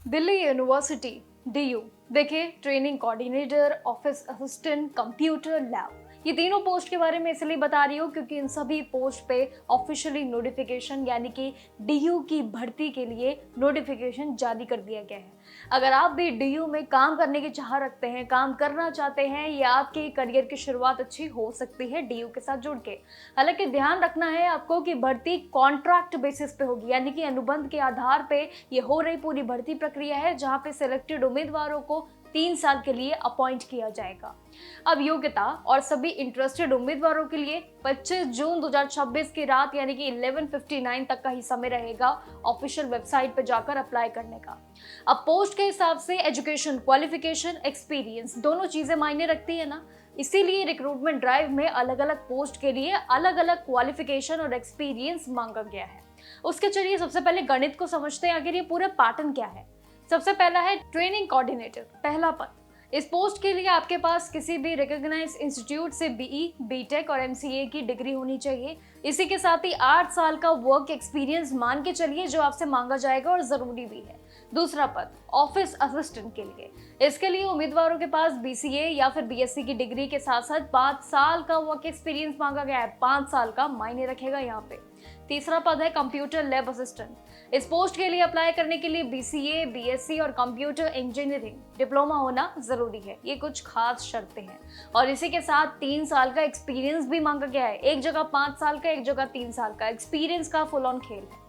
Delhi university DU देखिए, training coordinator, office assistant, computer lab, ये तीनों पोस्ट के बारे में इसलिए बता रही हूँ क्योंकि इन सभी पोस्ट पे ऑफिशियली नोटिफिकेशन यानी कि डीयू की भर्ती के लिए नोटिफिकेशन जारी कर दिया गया है। अगर आप भी डीयू में काम करने की चाह रखते हैं, काम करना चाहते हैं या आपके करियर की शुरुआत अच्छी हो सकती है डीयू के साथ जुड़ के। हालांकि ध्यान रखना है आपको कि भर्ती कॉन्ट्रैक्ट बेसिस पे होगी, यानी कि अनुबंध के आधार पे ये हो रही पूरी भर्ती प्रक्रिया है, जहां पे सिलेक्टेड उम्मीदवारों को 3 साल के लिए अपॉइंट किया जाएगा। अब योग्यता और सभी इंटरेस्टेड उम्मीदवारों के लिए 25 जून 2026 की रात यानी कि 11:59 तक का ही समय रहेगा ऑफिशियल वेबसाइट पर जाकर अप्लाई करने का। अब पोस्ट के हिसाब से एजुकेशन, क्वालिफिकेशन, एक्सपीरियंस दोनों चीजें मायने रखती है ना, इसीलिए रिक्रूटमेंट ड्राइव में अलग अलग पोस्ट के लिए अलग अलग क्वालिफिकेशन और एक्सपीरियंस मांगा गया है। उसके चलिए सबसे पहले गणित को समझते हैं, आखिर ये पूरा पैटर्न क्या है। सबसे पहला है ट्रेनिंग कोऑर्डिनेटर, पहला पद। इस पोस्ट के लिए आपके पास किसी भी रिकॉग्नाइज्ड इंस्टीट्यूट से बीई, बीटेक और एमसीए की डिग्री होनी चाहिए। इसी के साथ ही 8 साल का वर्क एक्सपीरियंस मान के चलिए जो आपसे मांगा जाएगा और जरूरी भी है। दूसरा पद ऑफिस असिस्टेंट के लिए, इसके लिए उम्मीदवारों के पास बीसीए या फिर बीएससी की डिग्री के साथ साथ 5 साल का वर्क एक्सपीरियंस मांगा गया है। 5 साल का मायने रखेगा यहाँ पे। तीसरा पद है कंप्यूटर लैब असिस्टेंट। इस पोस्ट के लिए अप्लाई करने के लिए बीसीए, बीएससी और कंप्यूटर इंजीनियरिंग डिप्लोमा होना जरूरी है। ये कुछ खास शर्तें हैं और इसी के साथ 3 साल का एक्सपीरियंस भी मांगा गया है। एक जगह 5 साल का, एक जगह 3 साल का एक्सपीरियंस का फुल ऑन खेल है।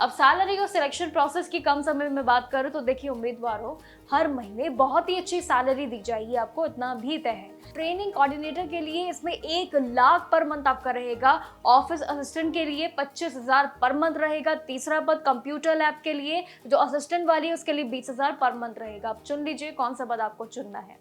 अब सैलरी और सिलेक्शन प्रोसेस की कम समय में बात करूं तो देखिए उम्मीदवारों, हर महीने बहुत ही अच्छी सैलरी दी जाएगी आपको, इतना भी तय है। ट्रेनिंग कोऑर्डिनेटर के लिए इसमें 1 लाख पर मंथ आपका रहेगा। ऑफिस असिस्टेंट के लिए 25,000 पर मंथ रहेगा। तीसरा पद कंप्यूटर लैब के लिए जो असिस्टेंट वाली है उसके लिए 20,000 पर मंथ रहेगा। आप चुन लीजिए कौन सा पद आपको चुनना है।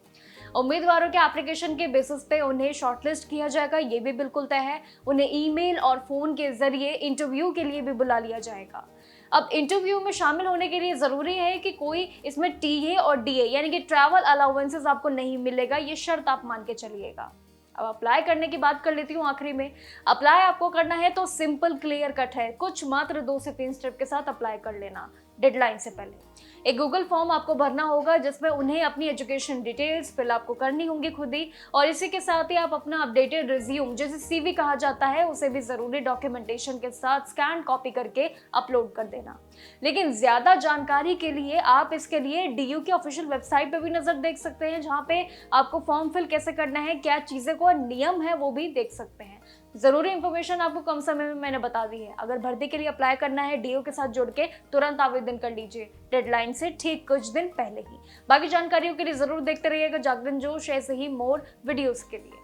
उम्मीदवारों के एप्लीकेशन के बेसिस पे उन्हें शॉर्टलिस्ट किया जाएगा, ये भी बिल्कुल तय है। उन्हें ईमेल और फोन के जरिए इंटरव्यू के लिए भी बुला लिया जाएगा। अब इंटरव्यू में शामिल होने के लिए जरूरी है कि कोई इसमें टीए और डीए यानी कि ट्रैवल अलाउंसेस आपको नहीं मिलेगा, ये शर्त आप मान के चलिएगा। अब अप्लाई करने की बात कर लेती हूँ आखिरी में। अप्लाई आपको करना है तो सिंपल क्लियर कट है, कुछ मात्र 2 से 3 स्टेप के साथ अप्लाई कर लेना डेडलाइन से पहले। एक गूगल फॉर्म आपको भरना होगा जिसमें उन्हें अपनी एजुकेशन डिटेल्स फिल आपको करनी होंगी खुद ही, और इसी के साथ ही आप अपना अपडेटेड रिज्यूम जिसे सीवी कहा जाता है उसे भी जरूरी डॉक्यूमेंटेशन के साथ स्कैन कॉपी करके अपलोड कर देना। लेकिन ज्यादा जानकारी के लिए आप इसके लिए डीयू की ऑफिशियल वेबसाइट पे भी नजर देख सकते हैं, जहाँ पे आपको फॉर्म फिल कैसे करना है, क्या चीजें को नियम है वो भी देख सकते हैं। जरूरी इंफॉर्मेशन आपको कम समय में मैंने बता दी है। अगर भर्ती के लिए अप्लाई करना है डीयू के साथ जुड़ के तुरंत आवेदन कर लीजिए, डेडलाइन से ठीक कुछ दिन पहले ही। बाकी जानकारियों के लिए जरूर देखते रहिएगा जागरण जोश, ऐसे ही मोर वीडियोस के लिए।